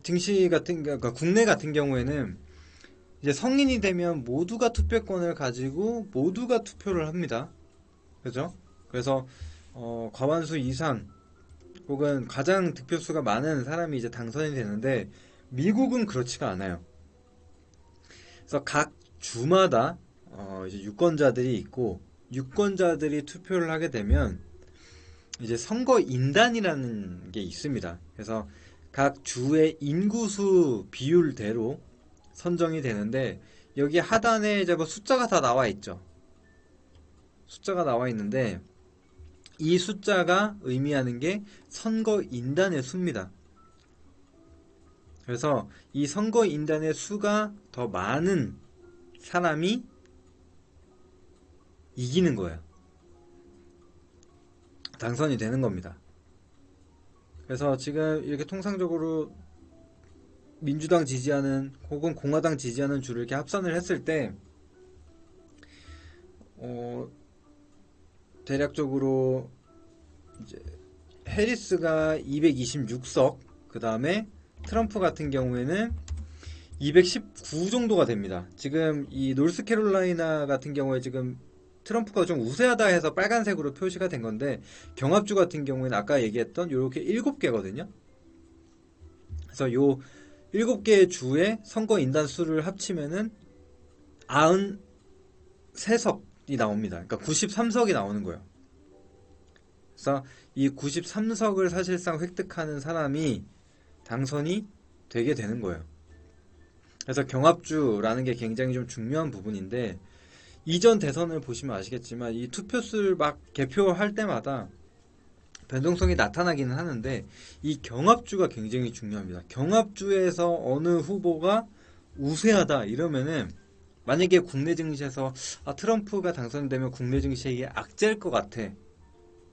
증시 같은 그러니까 국내 같은 경우에는 이제 성인이 되면 모두가 투표권을 가지고 모두가 투표를 합니다. 그죠? 그래서 과반수 이상 혹은 가장 득표수가 많은 사람이 이제 당선이 되는데 미국은 그렇지가 않아요. 그래서 각 주마다 이제 유권자들이 있고 유권자들이 투표를 하게 되면 이제 선거인단이라는 게 있습니다. 그래서 각 주의 인구수 비율대로 선정이 되는데 여기 하단에 이제 뭐 숫자가 다 나와 있죠. 숫자가 나와 있는데 이 숫자가 의미하는 게 선거인단의 수입니다. 그래서 이 선거인단의 수가 더 많은 사람이 이기는 거예요. 당선이 되는 겁니다. 그래서 지금 이렇게 통상적으로 민주당 지지하는 혹은 공화당 지지하는 주를 이렇게 합산을 했을 때 대략적으로 이제 해리스가 226석, 그 다음에 트럼프 같은 경우에는 219 정도가 됩니다. 지금 이 노스캐롤라이나 같은 경우에 지금 트럼프가 좀 우세하다 해서 빨간색으로 표시가 된 건데 경합주 같은 경우에는 아까 얘기했던 이렇게 7개거든요. 그래서 요 7개의 주의 선거 인단 수를 합치면은 93석이 나옵니다. 그러니까 93석이 나오는 거예요. 그래서 이 93석을 사실상 획득하는 사람이 당선이 되게 되는 거예요. 그래서 경합주라는 게 굉장히 좀 중요한 부분인데 이전 대선을 보시면 아시겠지만 이 투표수를 막 개표할 때마다 변동성이 나타나기는 하는데 이 경합주가 굉장히 중요합니다. 경합주에서 어느 후보가 우세하다 이러면은 만약에 국내 증시에서 트럼프가 당선되면 국내 증시에 악재일 것 같아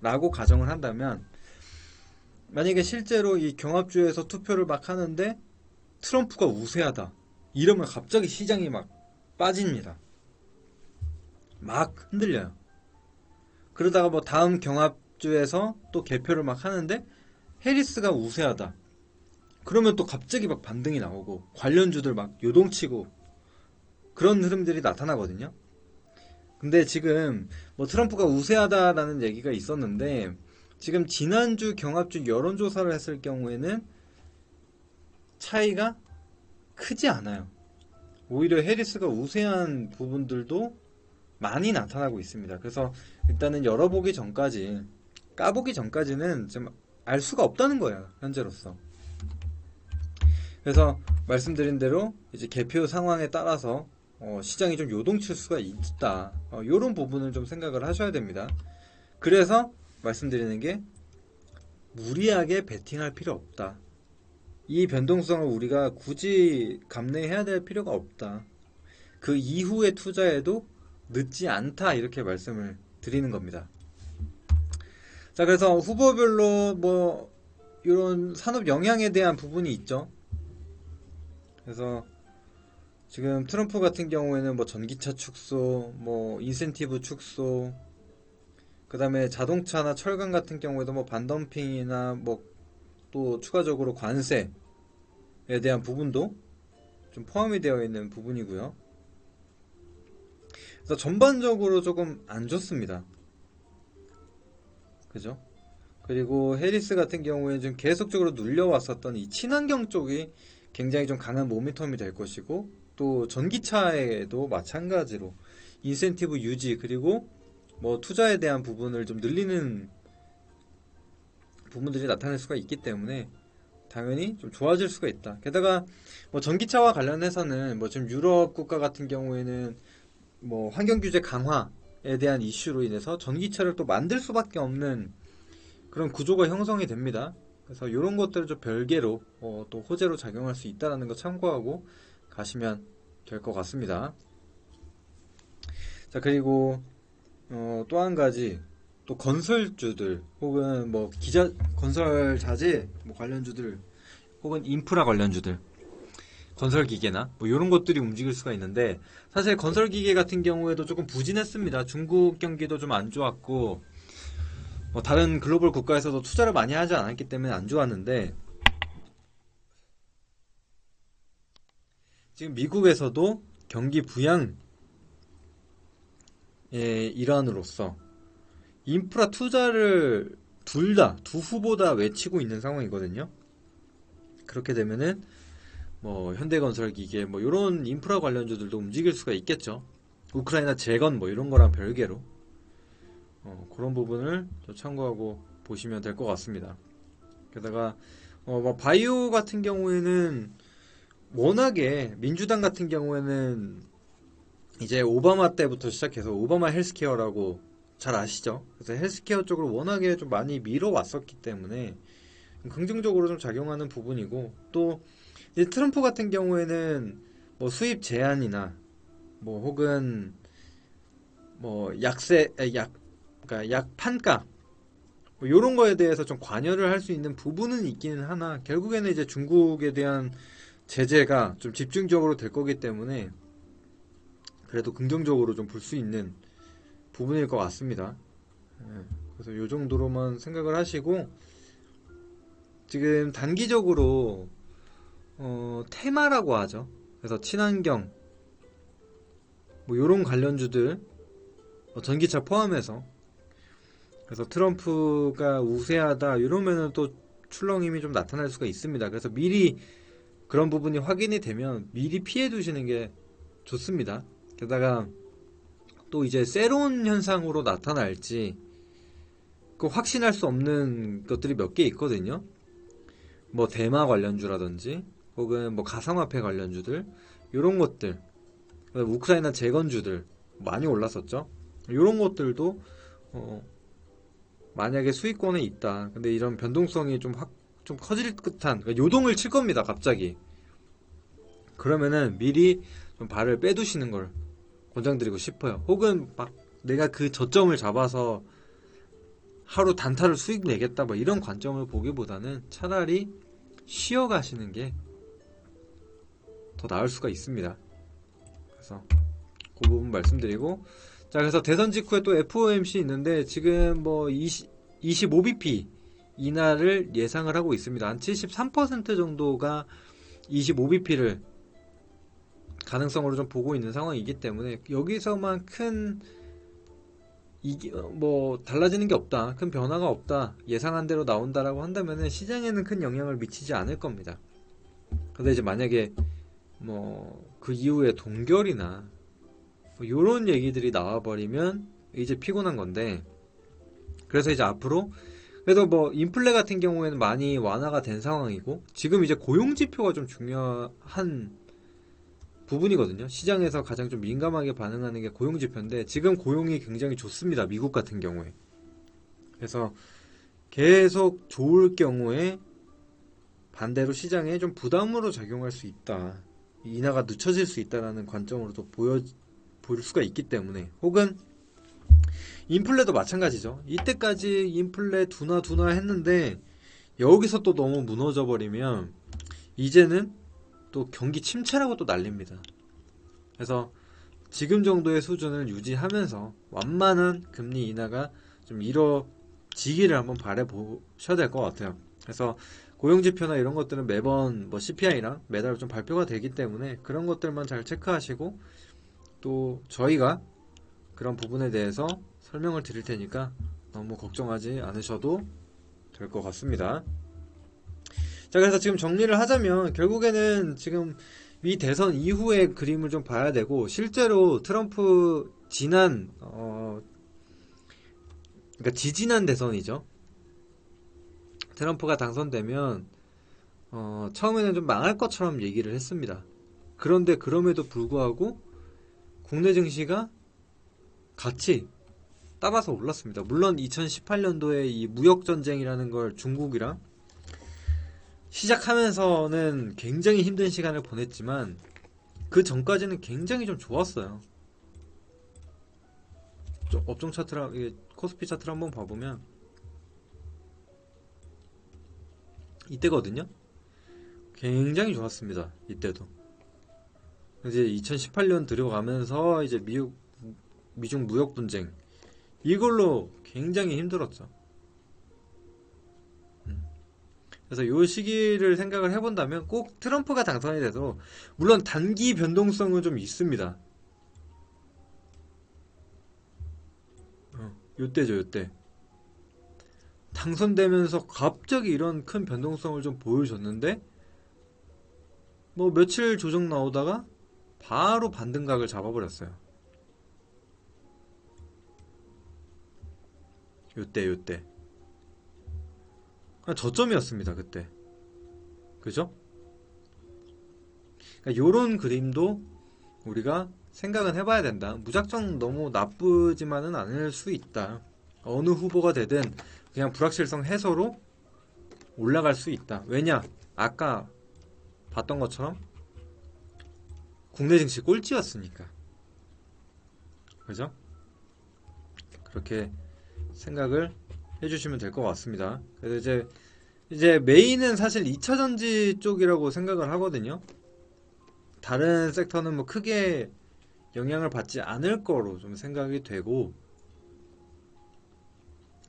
라고 가정을 한다면 만약에 실제로 이 경합주에서 투표를 막 하는데 트럼프가 우세하다 이러면 갑자기 시장이 막 빠집니다. 막 흔들려요. 그러다가 뭐 다음 경합주에서 또 개표를 막 하는데 해리스가 우세하다. 그러면 또 갑자기 막 반등이 나오고 관련주들 막 요동치고 그런 흐름들이 나타나거든요. 근데 지금 뭐 트럼프가 우세하다라는 얘기가 있었는데 지금 지난주 경합주 여론조사를 했을 경우에는 차이가 크지 않아요. 오히려 해리스가 우세한 부분들도 많이 나타나고 있습니다. 그래서 일단은 열어보기 전까지 까보기 전까지는 좀 알 수가 없다는 거예요. 현재로서. 그래서 말씀드린 대로 이제 개표 상황에 따라서 시장이 좀 요동칠 수가 있다. 이런 부분을 좀 생각을 하셔야 됩니다. 그래서 말씀드리는 게 무리하게 베팅할 필요 없다. 이 변동성을 우리가 굳이 감내해야 될 필요가 없다. 그 이후의 투자에도 늦지 않다 이렇게 말씀을 드리는 겁니다. 자, 그래서 후보별로 뭐 이런 산업 영향에 대한 부분이 있죠. 그래서 지금 트럼프 같은 경우에는 뭐 전기차 축소, 뭐 인센티브 축소, 그 다음에 자동차나 철강 같은 경우에도 뭐 반덤핑이나 뭐 또 추가적으로 관세에 대한 부분도 좀 포함이 되어 있는 부분이고요. 그래서 전반적으로 조금 안 좋습니다. 그죠? 그리고 해리스 같은 경우에는 좀 계속적으로 눌려왔었던 이 친환경 쪽이 굉장히 좀 강한 모멘텀이 될 것이고 또 전기차에도 마찬가지로 인센티브 유지 그리고 뭐 투자에 대한 부분을 좀 늘리는 부분들이 나타날 수가 있기 때문에 당연히 좀 좋아질 수가 있다. 게다가 뭐 전기차와 관련해서는 뭐 지금 유럽 국가 같은 경우에는 뭐 환경 규제 강화에 대한 이슈로 인해서 전기차를 또 만들 수밖에 없는 그런 구조가 형성이 됩니다. 그래서 이런 것들을 좀 별개로 또 호재로 작용할 수 있다는 거 참고하고 가시면 될 것 같습니다. 자, 그리고 또 한 가지 또 건설주들 혹은 뭐 건설 자재 뭐 관련주들 혹은 인프라 관련주들 건설 기계나 뭐 이런 것들이 움직일 수가 있는데 사실 건설 기계 같은 경우에도 조금 부진했습니다. 중국 경기도 좀 안 좋았고 뭐 다른 글로벌 국가에서도 투자를 많이 하지 않았기 때문에 안 좋았는데 지금 미국에서도 경기 부양의 일환으로서 인프라 투자를 두 후보 다 외치고 있는 상황이거든요. 그렇게 되면은 뭐 현대건설기계 뭐 이런 인프라 관련주들도 움직일 수가 있겠죠. 우크라이나 재건 뭐 이런 거랑 별개로 그런 부분을 좀 참고하고 보시면 될 것 같습니다. 게다가 뭐 바이오 같은 경우에는 워낙에 민주당 같은 경우에는 이제 오바마 때부터 시작해서 오바마 헬스케어라고 잘 아시죠? 그래서 헬스케어 쪽으로 워낙에 좀 많이 밀어왔었기 때문에 긍정적으로 좀 작용하는 부분이고, 또 이제 트럼프 같은 경우에는 뭐 수입 제한이나 뭐 혹은 뭐 그러니까 약 판가 뭐 이런 거에 대해서 좀 관여를 할 수 있는 부분은 있기는 하나, 결국에는 이제 중국에 대한 제재가 좀 집중적으로 될 거기 때문에 그래도 긍정적으로 좀 볼 수 있는 부분일 것 같습니다. 그래서 이 정도로만 생각을 하시고, 지금 단기적으로 테마라고 하죠. 그래서 친환경 뭐 이런 관련주들, 전기차 포함해서, 그래서 트럼프가 우세하다 이러면은 또 출렁임이 좀 나타날 수가 있습니다. 그래서 미리 그런 부분이 확인이 되면 미리 피해 두시는 게 좋습니다. 게다가 또 이제 새로운 현상으로 나타날지 그 확신할 수 없는 것들이 몇 개 있거든요. 뭐 대마 관련주라든지 혹은 뭐 가상화폐 관련주들, 이런 것들, 우크라이나 재건주들 많이 올랐었죠. 이런 것들도 만약에 수익권에 있다, 근데 이런 변동성이 좀 커질 듯한, 그러니까 요동을 칠 겁니다 갑자기. 그러면은 미리 좀 발을 빼두시는 걸 권장드리고 싶어요. 혹은 막 내가 그 저점을 잡아서 하루 단타를 수익 내겠다 뭐 이런 관점을 보기보다는 차라리 쉬어가시는 게 더 나을 수가 있습니다. 그래서 그 부분 말씀드리고, 자, 그래서 대선 직후에 또 FOMC 있는데 지금 뭐 25bp 인하를 예상을 하고 있습니다. 한 73% 정도가 25bp를 가능성으로 좀 보고 있는 상황이기 때문에 여기서만 큰 뭐 달라지는 게 없다, 큰 변화가 없다, 예상한 대로 나온다라고 한다면은 시장에는 큰 영향을 미치지 않을 겁니다. 근데 이제 만약에 뭐 그 이후에 동결이나 뭐 이런 얘기들이 나와버리면 이제 피곤한 건데, 그래서 이제 앞으로 그래도 뭐 인플레 같은 경우에는 많이 완화가 된 상황이고, 지금 이제 고용 지표가 좀 중요한 부분이거든요. 시장에서 가장 좀 민감하게 반응하는 게 고용 지표인데 지금 고용이 굉장히 좋습니다. 미국 같은 경우에. 그래서 계속 좋을 경우에 반대로 시장에 좀 부담으로 작용할 수 있다, 인하가 늦춰질 수 있다라는 관점으로도 볼 수가 있기 때문에, 혹은 인플레도 마찬가지죠. 이때까지 인플레 둔화 했는데 여기서 또 너무 무너져 버리면 이제는 또 경기 침체라고 또 난립니다. 그래서 지금 정도의 수준을 유지하면서 완만한 금리 인하가 좀 이뤄지기를 한번 바라보셔야 될 것 같아요. 그래서 고용지표나 이런 것들은 매번 뭐 CPI랑 매달 좀 발표가 되기 때문에 그런 것들만 잘 체크하시고, 또 저희가 그런 부분에 대해서 설명을 드릴 테니까 너무 걱정하지 않으셔도 될 것 같습니다. 자, 그래서 지금 정리를 하자면 결국에는 지금 미 대선 이후의 그림을 좀 봐야 되고, 실제로 트럼프 그러니까 지지난 대선이죠. 트럼프가 당선되면 처음에는 좀 망할 것처럼 얘기를 했습니다. 그런데 그럼에도 불구하고 국내 증시가 같이 따라서 올랐습니다. 물론 2018년도에 이 무역전쟁이라는 걸 중국이랑 시작하면서는 굉장히 힘든 시간을 보냈지만 그 전까지는 굉장히 좀 좋았어요. 업종 차트랑 코스피 차트를 한번 봐보면 이때거든요. 굉장히 좋았습니다. 이때도. 이제 2018년 들어가면서 이제 미중 무역 분쟁, 이걸로 굉장히 힘들었죠. 그래서 요 시기를 생각을 해본다면 꼭 트럼프가 당선이 돼도, 물론 단기 변동성은 좀 있습니다. 요때죠, 요때. 당선되면서 갑자기 이런 큰 변동성을 좀 보여줬는데, 뭐 며칠 조정 나오다가 바로 반등각을 잡아버렸어요. 요때. 그냥 저점이었습니다, 그때. 그죠? 그러니까 요런 그림도 우리가 생각은 해봐야 된다. 무작정 너무 나쁘지만은 않을 수 있다. 어느 후보가 되든 그냥 불확실성 해소로 올라갈 수 있다. 왜냐? 아까 봤던 것처럼 국내 증시 꼴찌였으니까. 그죠? 그렇게 생각을 해주시면 될 것 같습니다. 그래서 이제 메인은 사실 2차전지 쪽이라고 생각을 하거든요. 다른 섹터는 뭐 크게 영향을 받지 않을 거로 좀 생각이 되고,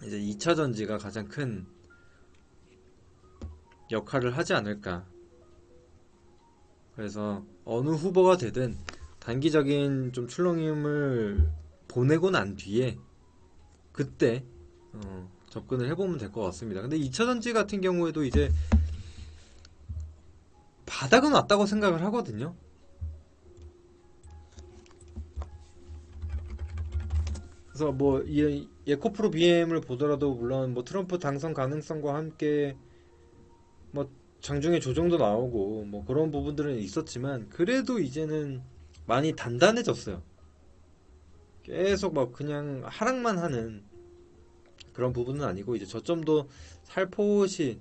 이제 2차전지가 가장 큰 역할을 하지 않을까. 그래서 어느 후보가 되든 단기적인 좀 출렁임을 보내고 난 뒤에 그때 접근을 해보면 될 것 같습니다. 근데 2차전지 같은 경우에도 이제 바닥은 왔다고 생각을 하거든요. 그래서 뭐 이 에코프로 BM을 보더라도 물론 뭐 트럼프 당선 가능성과 함께 뭐 장중에 조정도 나오고 뭐 그런 부분들은 있었지만, 그래도 이제는 많이 단단해졌어요. 계속 막 그냥 하락만 하는 그런 부분은 아니고, 이제 저점도 살포시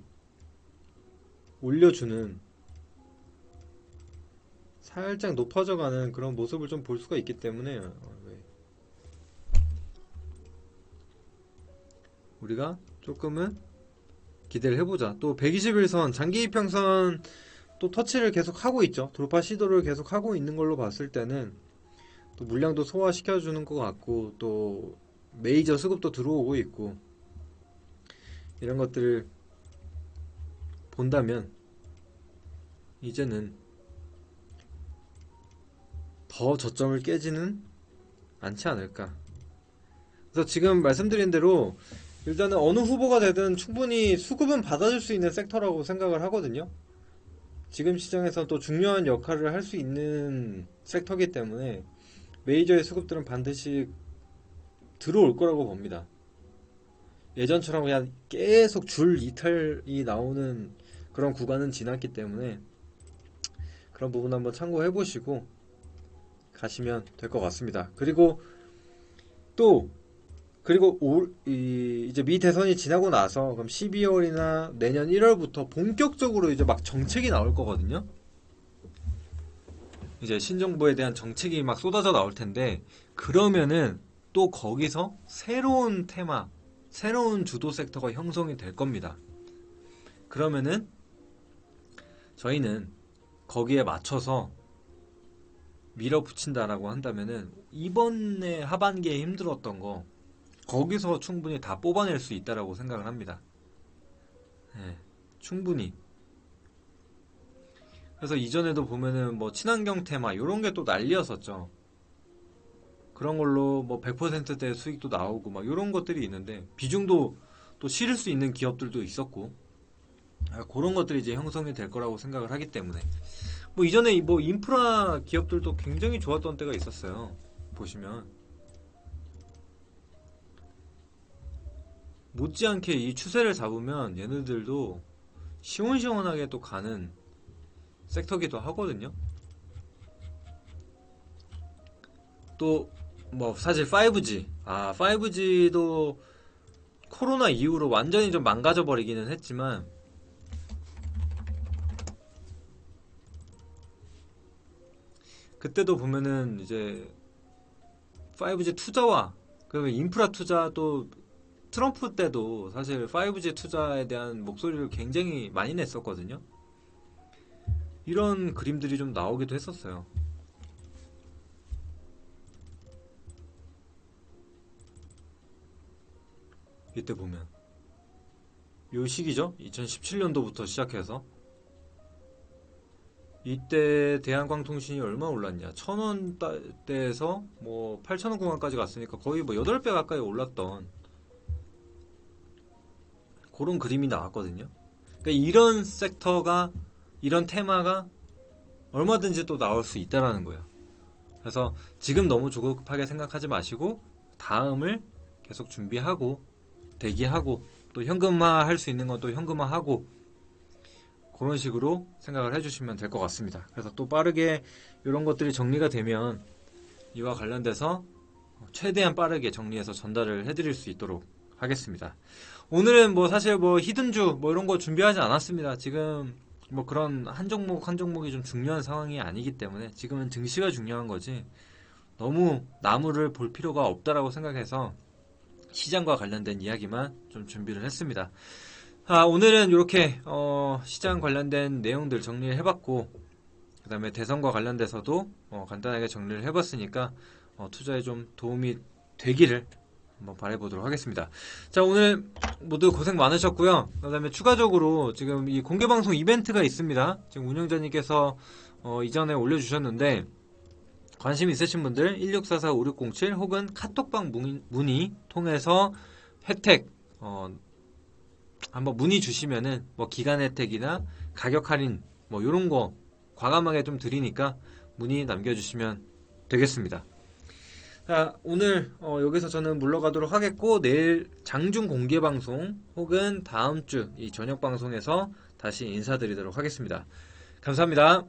올려주는, 살짝 높아져가는 그런 모습을 좀 볼 수가 있기 때문에 우리가 조금은 기대를 해보자. 또 121선 장기 이평선 또 터치를 계속 하고 있죠. 돌파 시도를 계속 하고 있는 걸로 봤을 때는 또 물량도 소화시켜주는 것 같고, 또 메이저 수급도 들어오고 있고, 이런 것들을 본다면 이제는 더 저점을 깨지는 않지 않을까. 그래서 지금 말씀드린 대로 일단은 어느 후보가 되든 충분히 수급은 받아줄 수 있는 섹터라고 생각을 하거든요. 지금 시장에서 또 중요한 역할을 할 수 있는 섹터이기 때문에 메이저의 수급들은 반드시 들어올 거라고 봅니다. 예전처럼 그냥 계속 줄 이탈이 나오는 그런 구간은 지났기 때문에 그런 부분 한번 참고해 보시고 가시면 될 것 같습니다. 또 그리고 이제 미 대선이 지나고 나서 그럼 12월이나 내년 1월부터 본격적으로 이제 막 정책이 나올 거거든요. 이제 신정부에 대한 정책이 막 쏟아져 나올 텐데, 그러면은 또 거기서 새로운 테마, 새로운 주도 섹터가 형성이 될 겁니다. 그러면은 저희는 거기에 맞춰서 밀어붙인다라고 한다면은 이번에 하반기에 힘들었던 거 거기서 충분히 다 뽑아낼 수 있다라고 생각을 합니다. 네, 충분히. 그래서 이전에도 보면은 뭐 친환경 테마 이런 게 또 난리였었죠. 그런 걸로 뭐 100%대 수익도 나오고 막 이런 것들이 있는데, 비중도 또 실을 수 있는 기업들도 있었고, 그런 것들이 이제 형성이 될 거라고 생각을 하기 때문에, 뭐 이전에 뭐 인프라 기업들도 굉장히 좋았던 때가 있었어요. 보시면 못지않게 이 추세를 잡으면 얘네들도 시원시원하게 또 가는 섹터기도 하거든요. 또 뭐 사실 5G, 5G도 코로나 이후로 완전히 좀 망가져 버리기는 했지만, 그때도 보면은 이제 5G 투자와 그다음에 인프라 투자, 또 트럼프 때도 사실 5G 투자에 대한 목소리를 굉장히 많이 냈었거든요. 이런 그림들이 좀 나오기도 했었어요. 이때 보면 요 시기죠. 2017년도부터 시작해서 이때 대한광통신이 얼마 올랐냐? 1,000원대에서 뭐 8,000원 구간까지 갔으니까 거의 뭐 8배 가까이 올랐던 그런 그림이 나왔거든요. 그러니까 이런 섹터가, 이런 테마가 얼마든지 또 나올 수 있다라는 거예요. 그래서 지금 너무 조급하게 생각하지 마시고 다음을 계속 준비하고 대기하고 또 현금화 할 수 있는 건 또 현금화하고 그런 식으로 생각을 해주시면 될 것 같습니다. 그래서 또 빠르게 이런 것들이 정리가 되면 이와 관련돼서 최대한 빠르게 정리해서 전달을 해드릴 수 있도록 하겠습니다. 오늘은 뭐 사실 뭐 히든주 뭐 이런 거 준비하지 않았습니다. 지금 뭐 그런 한 종목 한 종목이 좀 중요한 상황이 아니기 때문에 지금은 증시가 중요한 거지 너무 나무를 볼 필요가 없다라고 생각해서 시장과 관련된 이야기만 좀 준비를 했습니다. 오늘은 이렇게 시장 관련된 내용들 정리를 해봤고 그 다음에 대선과 관련돼서도 간단하게 정리를 해봤으니까 투자에 좀 도움이 되기를 한번 바라보도록 하겠습니다. 자, 오늘 모두 고생 많으셨고요. 그 다음에 추가적으로 지금 이 공개방송 이벤트가 있습니다. 지금 운영자님께서 이전에 올려주셨는데 관심 있으신 분들 1644-5607 혹은 카톡방 문의 통해서 혜택 한번 문의 주시면은 뭐 기간 혜택이나 가격 할인 뭐 요런 거 과감하게 좀 드리니까 문의 남겨주시면 되겠습니다. 자, 오늘 여기서 저는 물러가도록 하겠고 내일 장중 공개 방송 혹은 다음 주 이 저녁 방송에서 다시 인사드리도록 하겠습니다. 감사합니다.